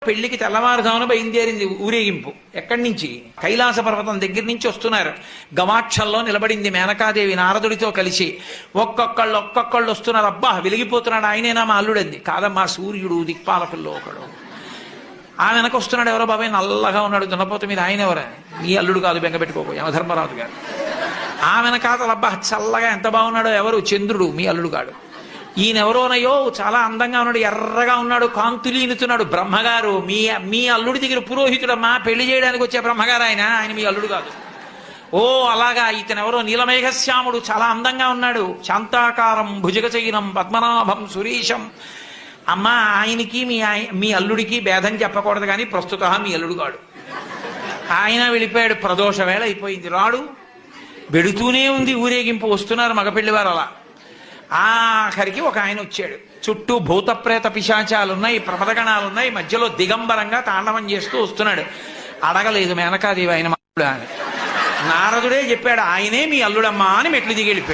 పెళ్లికి తెల్లవారుజామున బయలుదేరింది ఊరేగింపు. ఎక్కడి నుంచి? కైలాస పర్వతం దగ్గర నుంచి వస్తున్నారు. గవాక్షంలో నిలబడింది మేనకాదేవి నారదుడితో కలిసి. ఒక్కొక్కళ్ళు వస్తున్నారు. అబ్బా వెలిగిపోతున్నాడు, ఆయనేనా మా అల్లుడంది. కాదమ్మా, సూర్యుడు దిక్పాలకుల్లో ఒకడు. ఆ వెనక వస్తున్నాడు. ఎవరో బాబాయ్ నల్లగా ఉన్నాడు దున్నపోత మీద, ఆయన ఎవరా? మీ అల్లుడు కాదు, బెంగ పెట్టుకోకు, యమధర్మరాజు గారు. ఆ వెనకాతలు అబ్బా చల్లగా ఎంత బాగున్నాడో, ఎవరు? చంద్రుడు, మీ అల్లుడు కాడు. ఈయనెవరోనయ్యో చాలా అందంగా ఉన్నాడు, ఎర్రగా ఉన్నాడు, కాంతులీనుతున్నాడు, బ్రహ్మగారు. మీ అల్లుడి దగ్గర పురోహితుడమ్మా, పెళ్లి చేయడానికి వచ్చే బ్రహ్మగారు ఆయన మీ అల్లుడు కాదు. ఓ అలాగా, ఇతనెవరో నీలమేఘశ్యాముడు, చాలా అందంగా ఉన్నాడు, శాంతాకారం భుజగచైనం పద్మనాభం సురీశం. అమ్మ, ఆయనకి మీ అల్లుడికి భేదం చెప్పకూడదు, కానీ ప్రస్తుత మీ అల్లుడు కాడు. ఆయన వెళ్ళిపోయాడు. ప్రదోష వేళ అయిపోయింది, రాడు. వెడుతూనే ఉంది ఊరేగింపు. వస్తున్నారు మగపెళ్లివారు. అలా ఆఖరికి ఒక ఆయన వచ్చాడు. చుట్టూ భూత ప్రేత పిశాచాలున్నాయి, ప్రమదగణాలున్నాయి, మధ్యలో దిగంబరంగా తాండవం చేస్తూ వస్తున్నాడు. అడగలేదు మేనకాదేవి ఆయన అల్లుడా అని. నారదుడే చెప్పాడు, ఆయనే మీ అల్లుడమ్మా అని మెట్లు దిగి వెళ్ళిపోయాడు.